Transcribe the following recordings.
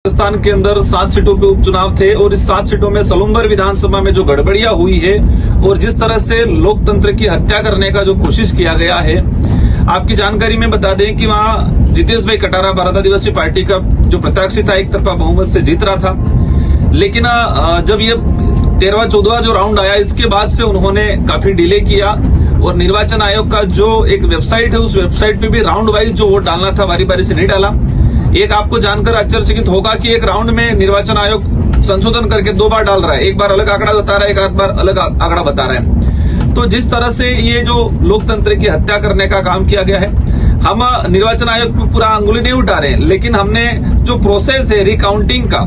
राजस्थान के अंदर 7 सीटों पे उपचुनाव थे और इस 7 सीटों में सलूम्बर विधानसभा में जो गड़बड़ियां हुई है और जिस तरह से लोकतंत्र की हत्या करने का जो कोशिश किया गया है, आपकी जानकारी में बता दें कि वहां जितेश भाई कटारा भारत आदिवासी पार्टी का जो प्रत्याशी था एक तरफा बहुमत से जीत रहा था। लेकिन जब ये 13वां-14वां जो राउंड आया, इसके बाद से उन्होंने काफी डिले किया और निर्वाचन आयोग का जो एक वेबसाइट है उस वेबसाइट पे भी राउंड वाइज जो वोट डालना था बारी बारी से नहीं डाला। एक आपको जानकर आश्चर्यचकित होगा कि एक राउंड में निर्वाचन आयोग संशोधन करके 2 बार डाल रहा है, एक बार अलग आंकड़ा बता रहा है, एक आध बार अलग आंकड़ा बता रहा है। तो जिस तरह से ये जो लोकतंत्र की हत्या करने का काम किया गया है, हम निर्वाचन आयोग पे पूरा अंगुली नहीं उठा रहे हैं, लेकिन हमने जो प्रोसेस है रिकाउंटिंग का,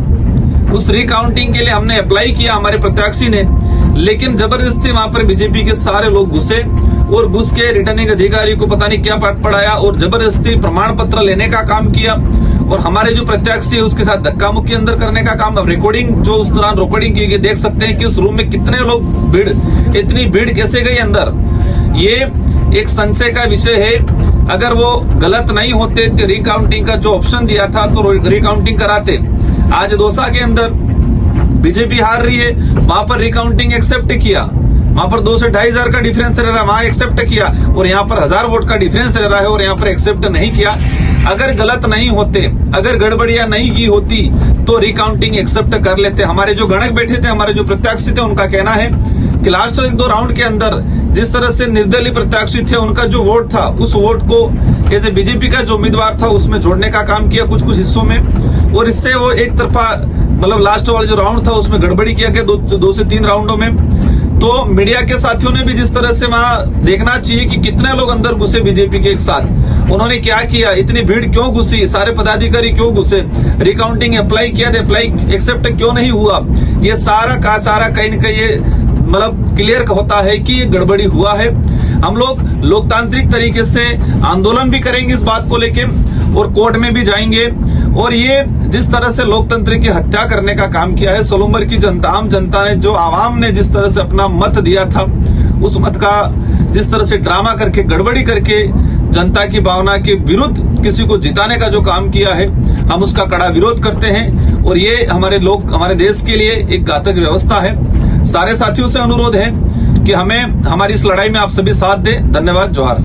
उस रिकाउंटिंग के लिए हमने अप्लाई किया हमारे प्रत्याशी ने, लेकिन जबरदस्ती वहां पर बीजेपी के सारे लोग घुसे और घुस के रिटर्निंग अधिकारी को पता नहीं क्या पाठ पढ़ाया और जबरदस्ती प्रमाण पत्र लेने का काम किया और हमारे जो प्रत्याशी है उसके साथ धक्का मुक्की अंदर करने का काम। अब रिकॉर्डिंग जो उस दौरान रिकॉर्डिंग की गई, देख सकते हैं कि उस रूम में कितने लोग भीड़, इतनी भीड़ कैसे गई अंदर, ये एक संशय का विषय है। अगर वो गलत नहीं होते तो रिकाउंटिंग का जो ऑप्शन दिया था तो रिकाउंटिंग कराते। आज दौसा के अंदर बीजेपी हार रही है, वहां पर रिकाउंटिंग एक्सेप्ट किया, वहां पर 2 से 2.5 हजार का डिफरेंस रह रहा है, वहां एक्सेप्ट किया, और यहाँ पर 1000 वोट का डिफरेंस रह रहा है और यहाँ पर एक्सेप्ट नहीं किया। अगर गलत नहीं होते, अगर गड़बड़ियां नहीं की होती तो रिकाउंटिंग एक्सेप्ट कर लेते। हमारे जो गणक बैठे थे, हमारे जो प्रत्याशी थे, उनका कहना है कि लास्ट 1-2 राउंड के अंदर जिस तरह से निर्दलीय प्रत्याशी थे, उनका जो वोट था उस वोट को जैसे बीजेपी का जो उम्मीदवार था उसमें जोड़ने का काम किया कुछ हिस्सों में, और इससे वो एक तरफा मतलब लास्ट वाला जो राउंड था उसमें गड़बड़ी किया गया 2 से 3 राउंडों में। तो मीडिया के साथियों ने भी जिस तरह से वहां देखना चाहिए कि कितने लोग अंदर घुसे बीजेपी के एक साथ, उन्होंने क्या किया, इतनी भीड़ क्यों घुसी, सारे पदाधिकारी क्यों घुसे, रिकाउंटिंग अप्लाई किया था, अप्लाई एक्सेप्ट क्यों नहीं हुआ, ये सारा का सारा कहीं न कहीं ये मतलब क्लियर होता है कि ये गड़बड़ी हुआ है। हम लोग लोकतांत्रिक तरीके से आंदोलन भी करेंगे इस बात को लेके और कोर्ट में भी जाएंगे, और ये जिस तरह से लोकतंत्र की हत्या करने का काम किया है, सलूम्बर की जनता, आम जनता ने, जो आवाम ने जिस तरह से अपना मत दिया था, उस मत का जिस तरह से ड्रामा करके, गड़बड़ी करके जनता की भावना के विरुद्ध किसी को जिताने का जो काम किया है, हम उसका कड़ा विरोध करते हैं और ये हमारे देश के लिए एक घातक व्यवस्था है। सारे साथियों से अनुरोध है कि हमें हमारी इस लड़ाई में आप सभी साथ दें। धन्यवाद, जोहार।